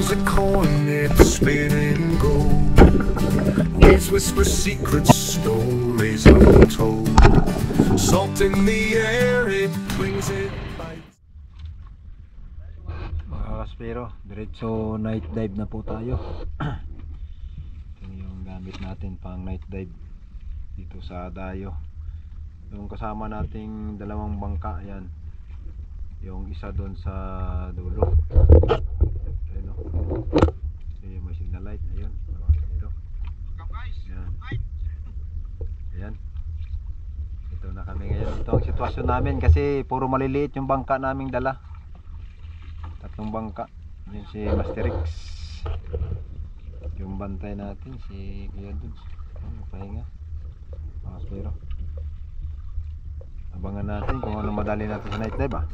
There's a coin, it's spinning gold. Waves whisper secrets, stories untold. Salt in the air, it brings it bites. Mga kaspero, diretso night dive na po tayo. Ito yung gamit natin pang night dive dito sa Dayo. Yung kasama nating dalawang bangka, yan. Yung isa doon sa dulo. Ayun o. Yung may signal light. Ayun. Ayan. Ayan. Ito na kami ngayon. Ito ang sitwasyon namin kasi puro maliliit yung bangka naming dala. Tatlong bangka. Yun si Master X. Yung bantay natin si Kuya Dudes. Pahinga. Mga spero. Abangan natin kung ano madali natin sa night dive.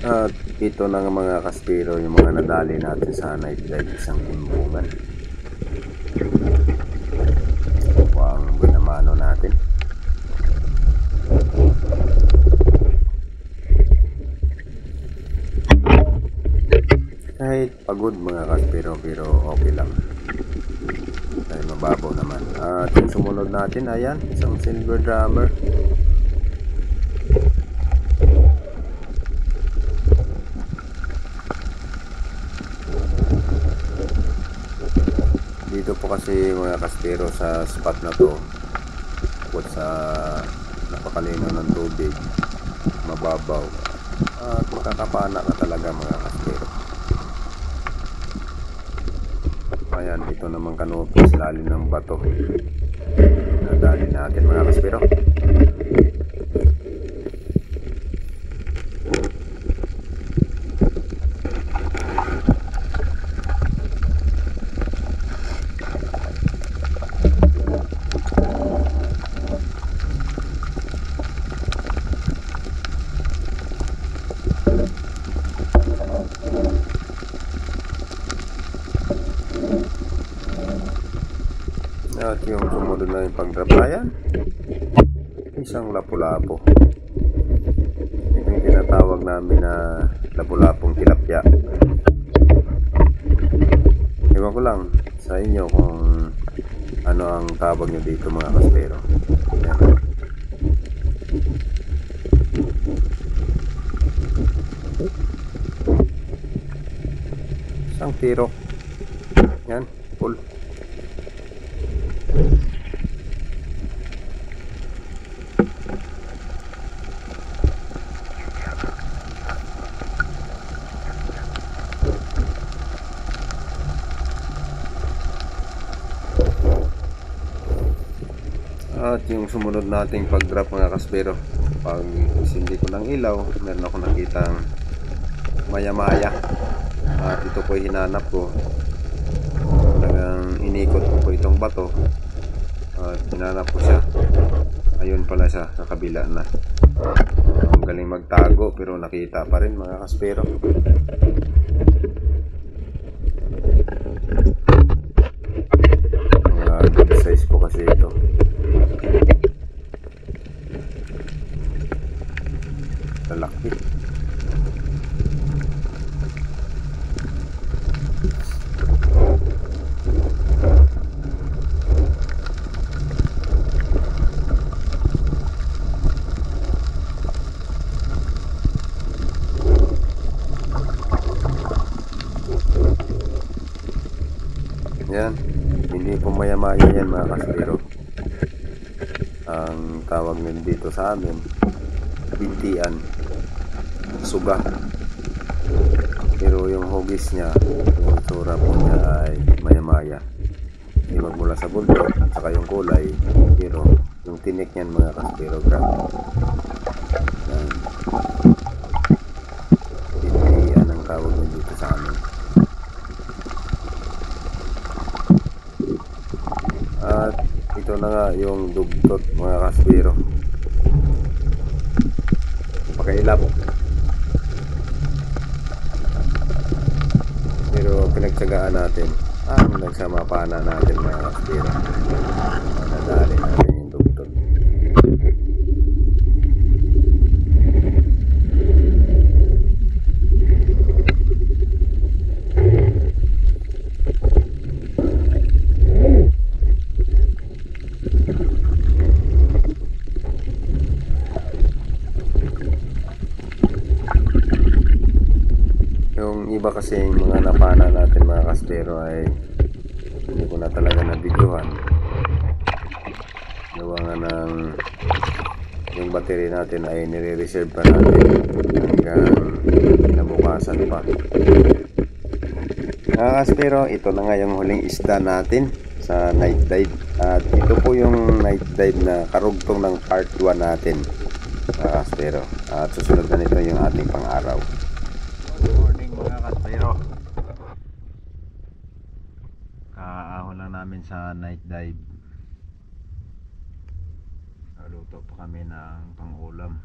At ito na nga mga kaspero, yung mga nadali natin sa night dive, isang imbungan. Ang binamano natin. Kahit pagod mga kaspero, pero okay lang. Dahil mababaw naman. At yung sumunod natin, ayan, isang silver drummer. Dito po kasi mga kaspero sa spot na to, bukod sa napakalino ng tubig, mababaw at makakapana ka talaga mga kaspero. Ayan, dito naman kanopis, lalim ng bato. Nadali natin mga kaspero. At yung sumunod na yung pag-drop, ayan, isang lapu-lapo. Ito yung tinatawag namin na lapu-lapong tilapia. Ewan ko lang sa inyo kung ano ang tawag nyo dito mga kaspero. Ayan. Isang tirok. Yan, full. At yung sumunod nating pag-drop mga kaspero, pag sindi ko ng ilaw, meron ako nakitang maya-maya. At ito po hinanap ko. Talagang inikot ko po itong bato at hinanap ko siya. Ayun pala siya, sa kabila na. Ang galing magtago pero nakita pa rin mga kaspero. Good size po kasi ito. Lalaki. Yan, hindi po maya-maya yan mga kaspero. Ang tawag nila dito sa amin, bintian, suga. Pero yung hugis niya, yung itsura po niya ay maya-maya. Hindi magmula sa bulto at saka yung kulay, pero yung tinik niyan mga kaspero, grabe. Yan, bintian ang tawag nila dito sa amin. At ito na nga yung dugtot mga kaspero. Pakailap. Pero pinagtsagaan natin ang nagsamapana natin mga kaspero. Nadali natin yung dugtot. iba kasi yung mga napana natin mga kaspero ay hindi ko na talaga nabidyohan. Gawa nga ng yung battery natin ay nire-reserve pa natin hanggang kinabukasan pa. Mga kaspero, ito na nga yung huling isda natin sa night dive. At ito po yung night dive na karugtong ng part 1 natin mga kaspero. At susunod na nito yung ating pang-araw. Good morning mga kaspero. Kaahon lang namin sa night dive. Naluto pa kami ng pang-ulam.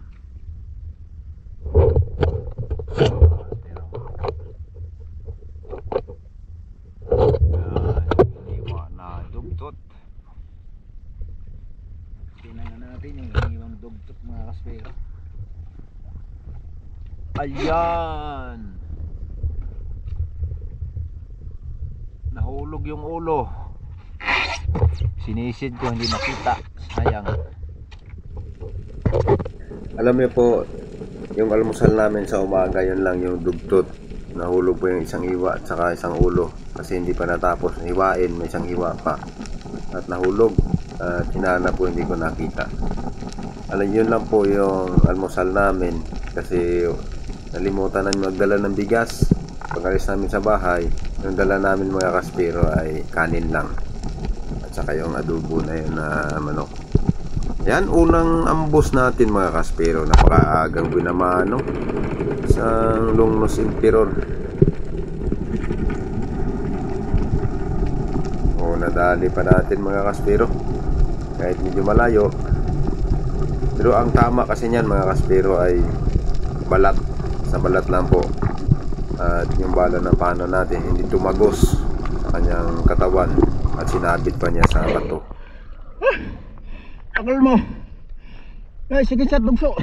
Iniwa na dugtot. Tingnan natin yung iniwang dugtot mga kaspero. Ayan, nahulog yung ulo. Sinisid ko, hindi nakita. Sayang. Alam niyo po, yung almusal namin sa umaga, yun lang yung dugtot. Nahulog po yung isang hiwa at saka isang ulo. Kasi hindi pa natapos hiwain, may isang hiwa pa. At nahulog. Hinanap po, hindi ko nakita. Alam, yun lang po yung almusal namin. Kasi nalimutan namin magdala ng bigas. Pag-alis namin sa bahay, yung dala namin mga kaspero ay kanin lang. At saka yung adobo na yun na manok. Yan, unang ambos natin mga kaspero. Napakaagang binamano sa Longnos Emperor. O, nadali pa natin mga kaspero. Kahit medyo malayo. Pero ang tama kasi niyan mga kaspero ay balat. Sa balat lang po. At yung bala ng pano natin hindi tumagos sa kanyang katawan. At sinabit pa niya sa bato. Tagal mo. Ay, sige chat, bugso.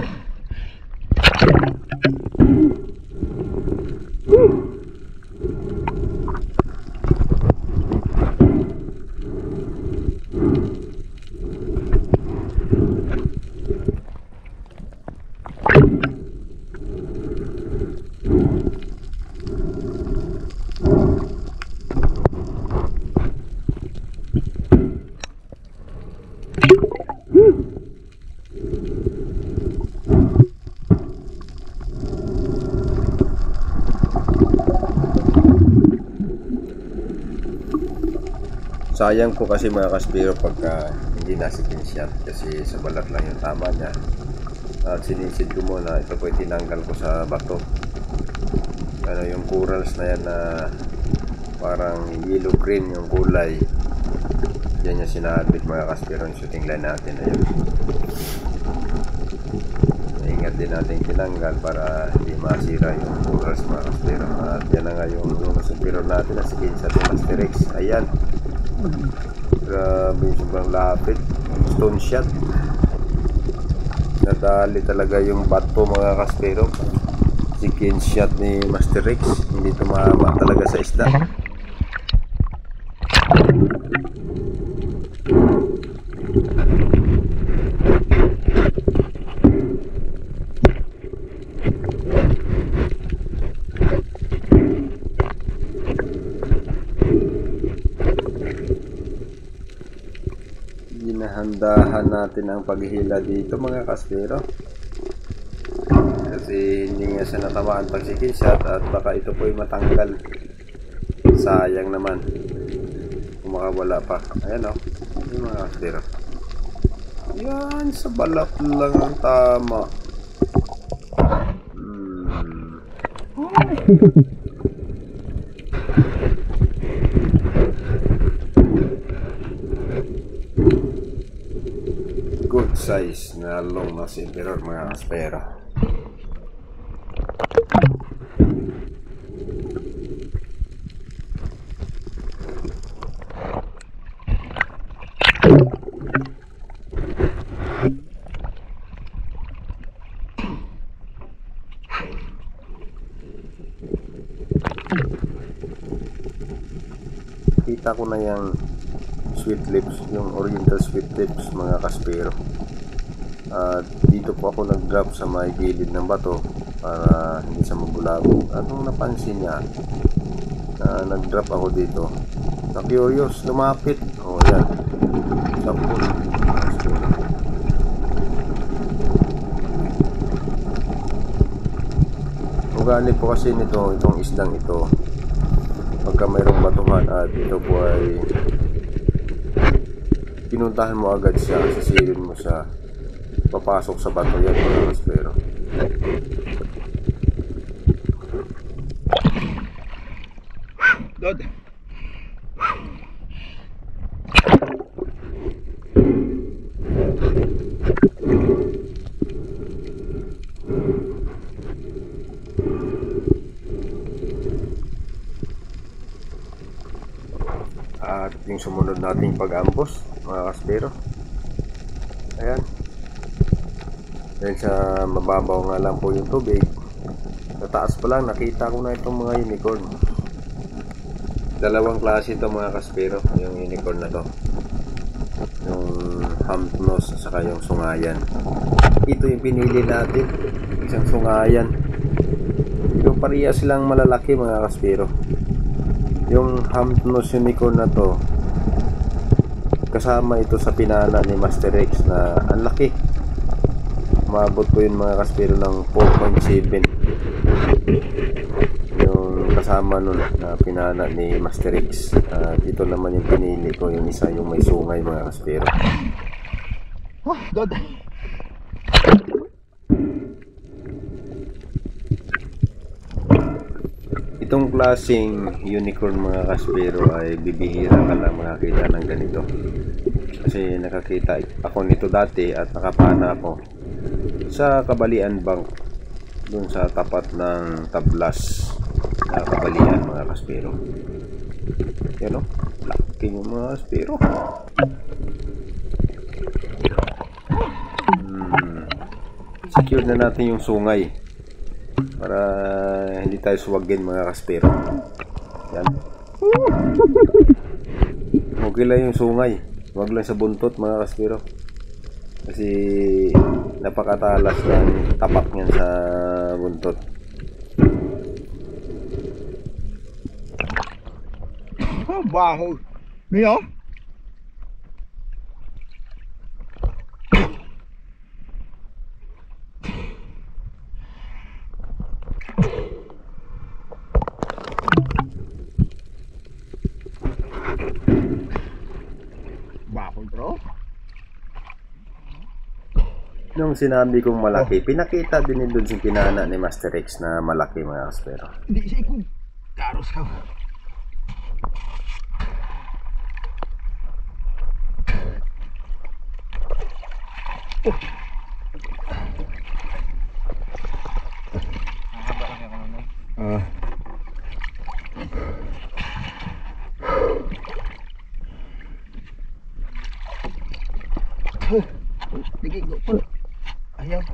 Sayang po kasi mga kaspero pagka hindi nasi-pinshot kasi sa balat lang yung tama niya. At sinisid ko muna, ito po tinanggal ko sa bato. Ano yung corals na yan na parang yellow green yung kulay. Yan yung sinabit mga kaspero yung shooting line natin. Ayun. Ingat din natin tinanggal para hindi masira yung corals mga kaspero. At yan na nga yung Emperor natin na si Kinshot Master X. Ayan. Grabe, sobrang lapit. Stone shot. Nadali talaga yung bato mga kaspero. Si Kinshot ni Master X. Hindi tumama talaga sa isda. Ginahandahan natin ang paghihila dito mga kaspero kasi hindi nga siya natamaan pag si Kinshot at baka ito po ay matanggal. Sayang naman kung makawala pa. Ayan o, yung mga kaspero. Yan, sa balat lang ang tama. Good size na Longnos Emperor mga kaspero. Kita ko na yung sweet lips, yung oriental sweet lips mga kaspero. Dito po ako nag-drop sa may gilid ng bato para hindi siya mabulabog. At nung napansin niya na nag-drop ako dito, na curious, lumapit. Oh, yan. Sampol. Ugali po kasi nito, itong isdang ito, pagka mayroong batuhan at ito po ay pinuntahan mo agad siya, sisilin mo siya, papasok sa bato yan mga kaspero. Dod. At yung sumunod nating pag-ambos mga kaspero, ayan, dahil sa mababaw nga lang po yung tubig, sa taas pa lang nakita ko na itong mga unicorn. Dalawang klase ito mga kaspero, yung unicorn na to, yung humpnose at saka yung sungayan. Ito yung pinili natin, isang sungayan. Yung pareha silang malalaki mga kaspero. Yung humpnose unicorn na to, kasama ito sa pinana ni Master X na ang laki. Umabot po yun mga kaspero ng 4.7. Yung kasama nun na pinana ni Master X. Ito naman yung pinili ko, yung isa yung may sungay mga kaspero. Oh, Dod. Itong klaseng unicorn mga kaspero ay bibihira ka lang makakita ng ganito. Kasi nakakita ako nito dati at nakapana ako sa Kabalian Bank, dun sa tapat ng tablas na Kabalian mga kaspero. Yan o, laki yung mga kaspero. Secure na natin yung sungay para hindi tayo suwagin mga kaspero. Yan. Okay lang yung sungay, wag lang sa buntot mga kaspero, kasi napakatalas ng tapak niyan sa buntot. Oh, baho. Mio? Bro. Nung sinabi kong malaki, pinakita din doon si pinana ni Master X na malaki mga kaspero. Hindi siya ikong karos ka. Nagigo po. Ayaw.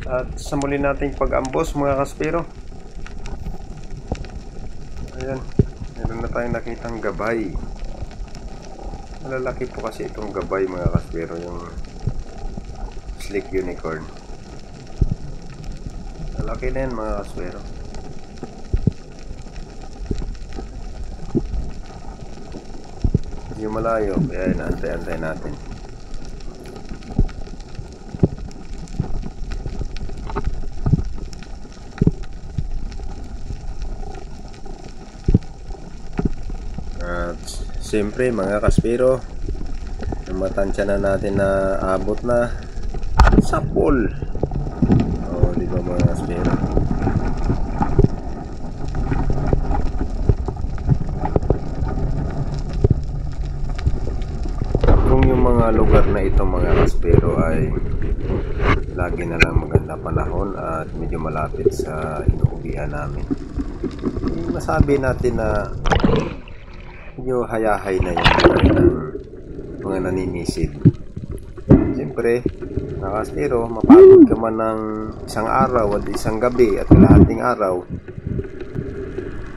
At sa muli nating pag-ambos mga kaspero, ayan, meron na tayong nakitang gabay. Malalaki po kasi itong gabay mga kaspero, yung slick unicorn. Malaki na yan mga kaspero. Yung malayo, kaya inaantay-antay natin. At siyempre mga kaspero, matansya na natin na abot na sa pool. O, di ba mga kaspero? Mga lugar na ito mga kaspero ay lagi na lang maganda panahon at medyo malapit sa inuubihan namin. Masabi natin na medyo hayahay na yung ng mga naninisid. Siyempre mga kaspero, mapagod ka man ng isang araw at isang gabi at kalahating araw,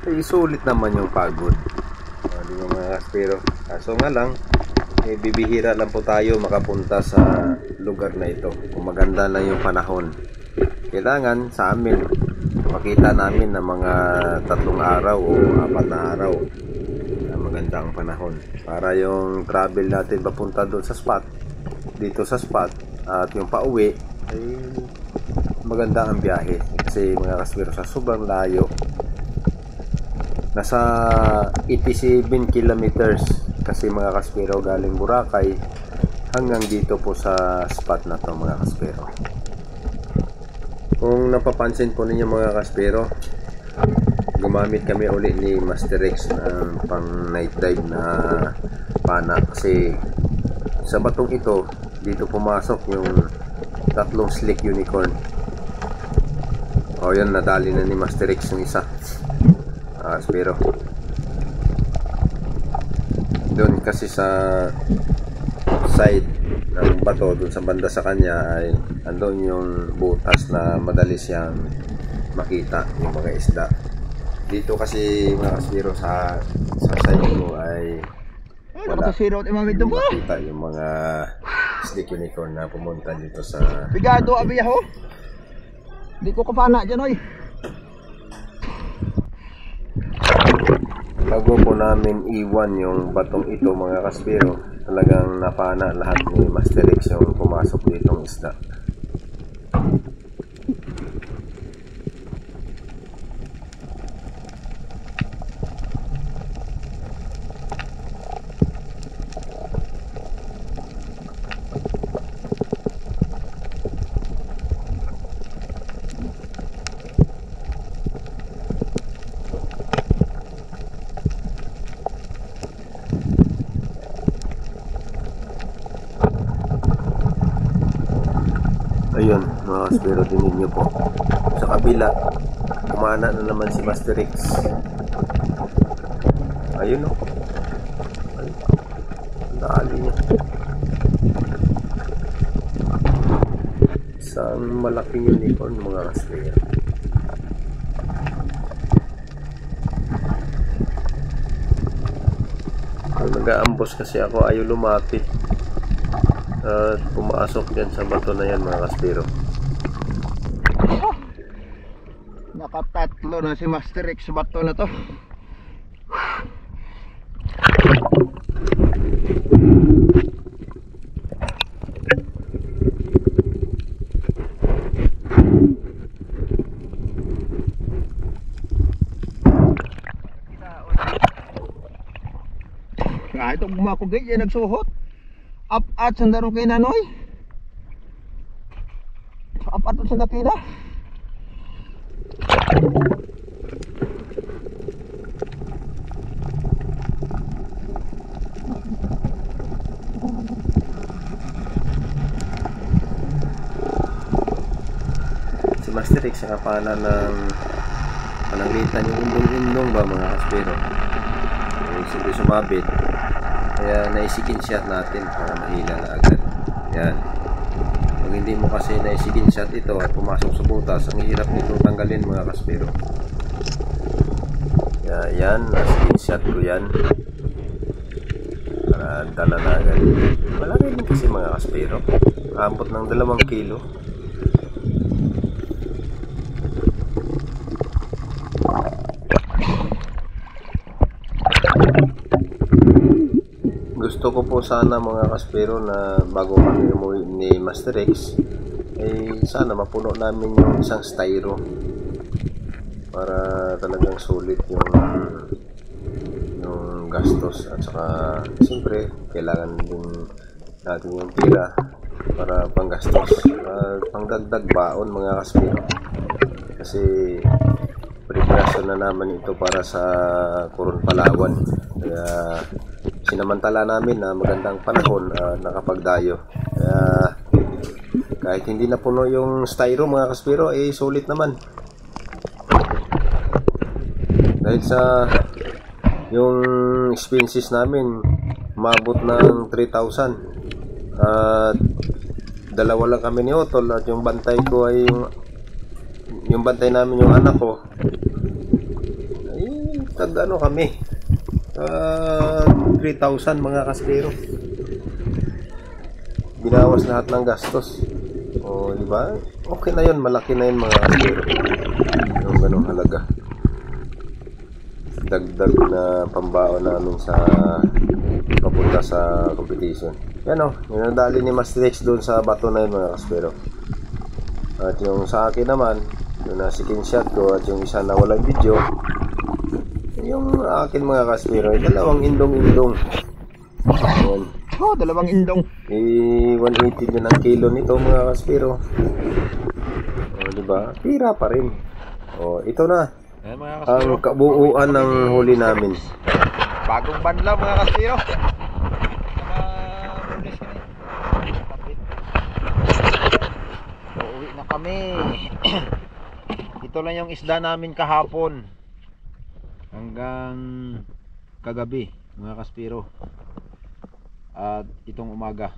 ay sulit naman yung pagod. Di ba mga kaspero? Kaso nga lang, bibihira lang po tayo makapunta sa lugar na ito kung maganda na yung panahon. Kailangan sa amin makita namin na mga 3 araw o 4 na araw na maganda ang panahon para yung travel natin papunta doon sa spot, dito sa spot, at yung pauwi ay maganda ang biyahe. Kasi mga kasbiro, sa sobrang layo, nasa 87 kilometers kasi mga kasbiro, galing Boracay hanggang dito po sa spot na to mga kasbiro. Kung napapansin po ninyo mga kasbiro, gumamit kami uli ni Master X ng pang night dive na pana kasi sa batong ito dito pumasok yung 3 slick unicorn. O yan, nadali na ni Master X yung isa. Pero doon kasi sa side ng bato, doon sa banda sa kanya ay andun yung butas na madali siyang makita yung mga isda. Dito kasi mga kasbiro sa side ko ay wala makita yung mga slick unicorn na pumunta dito sa Bigado abiyaho. Di ko kapana dyan oy. Bago po namin iwan yung batong ito mga kasbiro, talagang napana lahat ni Master X yung pumasok ditong isda. Ayun mga kasbiro, dinig nyo po sa kabila, kumana na naman si Master X. Ayun o, dali niya. Isang malaking unicorn mga kasbiro. Kung nag-aambos kasi ako, ayaw lumapit at pumasok yan sa bato na yan mga kasbiro. Nakatatlo na si Master X sa bato na to. Itong bumakugay yan nagsuhot. Up at sandarong kay Nanoy. Up at sa nakina. Si Master X sa kapana ng pananglitan yung undong-undong ba mga kasbiro. Simple sumabit. Kaya naisikin shot natin para mahila na agad. Yan. Pag hindi mo kasi naisikin shot ito at pumasok sa butas, ang hirap nito tanggalin mga kasbiro. Kaya yan, nasikin shot ko yan. Para dala na agad. Malaki din kasi mga kasbiro. Abot ng 2 kilo. Gusto ko po sana mga kasbiro na bago kami umuwi ni Master X ay sana mapuno namin yung isang styro para talagang sulit yung gastos at saka siyempre kailangan din natin yung pira para panggastos at pangdagdag baon mga kasbiro kasi preparasyon na naman ito para sa Coron Palawan. Kaya sinamantala namin na magandang panahon nakapagdayo. Kaya kahit hindi na puno yung styro mga kasbiro, eh sulit naman. Dahil sa yung expenses namin umabot ng 3,000 at dalawa lang kami ni Otol at yung bantay ko ay yung bantay namin yung anak ko ay tag ano kami 3,000 mga kasbiro. binawas lahat ng gastos. O, di ba? Okay na yun, malaki na yun mga kaspero. Yung ganong halaga. Dagdag na pambaon namin sa papunta sa competition. Yan o, ninadali ni Master X doon sa bato na yun mga kaspero. At yung sa akin naman, yung nasa screenshot ko at yung isa na walang video, yung akin mga kaspero ay dalawang indong-indong. Ayan. Oh, dalawang indong. 180 din ang kilo nito mga kaspero. O, diba? Pira pa rin. O, ito na. Ayan, mga kaspero. Ang kabuuan ng huli namin. Bagong banla mga kaspero. Uuwi na kami. Ito lang yung isda namin kahapon. Hanggang kagabi mga kaspero. At itong umaga.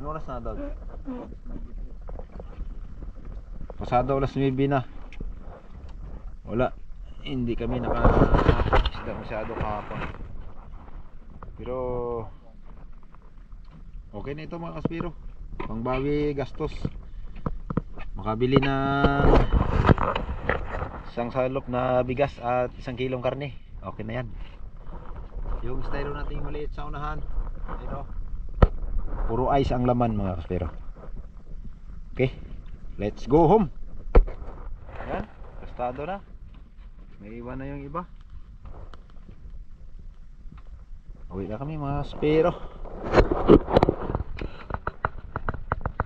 Ano oras na daw? Pasado alas 9 na. Wala. Hindi kami naka-isda masyado kahapon. Pero okay na ito mga kaspero. Pangbawi gastos. Makabili ng isang salop na bigas at 1 kilong karne. Okay na yan. Yung styro natin maliit sa unahan. Ito. Puro ice ang laman mga kaspero. Okay. Let's go home. Ayan. Gastado na. May iwan na yung iba. Uwi na kami mga kaspero.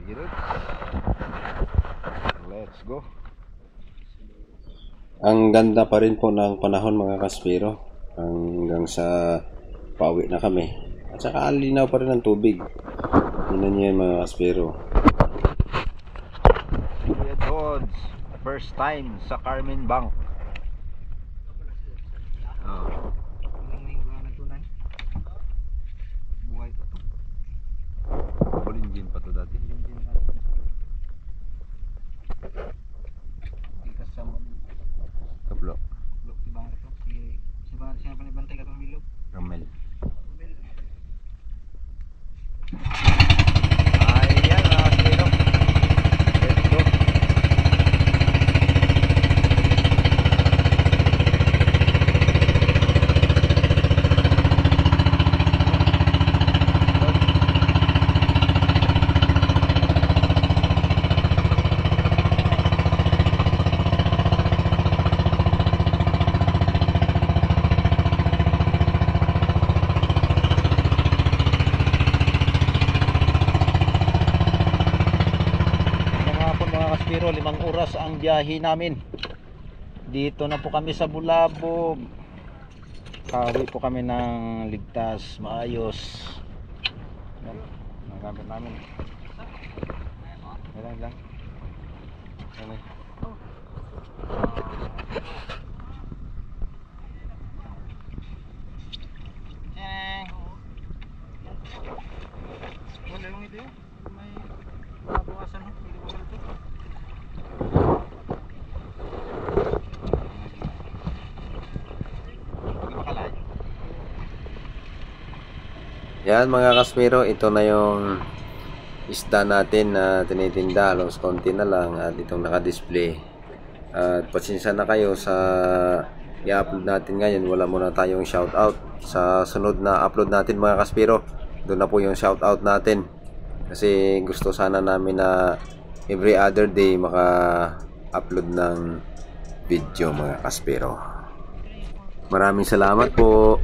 Sige doon. Let's go. Ang ganda pa rin po ng panahon mga kaspero. Hanggang sa pauwi na kami. At saka alinaw pa rin ang tubig. Tingnan niyo yan mga kaspero. Kuya Dodds, first time sa Carmen Bank. Buhay pa to. Bulinjin pa to dati. Kaplo. Siya panibantay ka itong bilog. Ramel. Ayan mga kaspero. Let's go. Pero 5 oras ang biyahe namin. Dito na po kami sa Bulabog. Kauwi po kami ng ligtas, maayos. Yan, ang gamit namin. Ilan lang. Ilan. Wala lang ito yun. May mabukasan mo. Hindi ko ito. Yan mga kaspero, ito na yung isda natin na tinitinda. Halos konti na lang at itong naka-display. At pasensya na kayo sa i-upload natin ngayon. Wala muna tayong shoutout. Sa sunod na upload natin mga kaspero, doon na po yung shoutout natin. Kasi gusto sana namin na every other day maka-upload ng video mga kaspero. Maraming salamat po.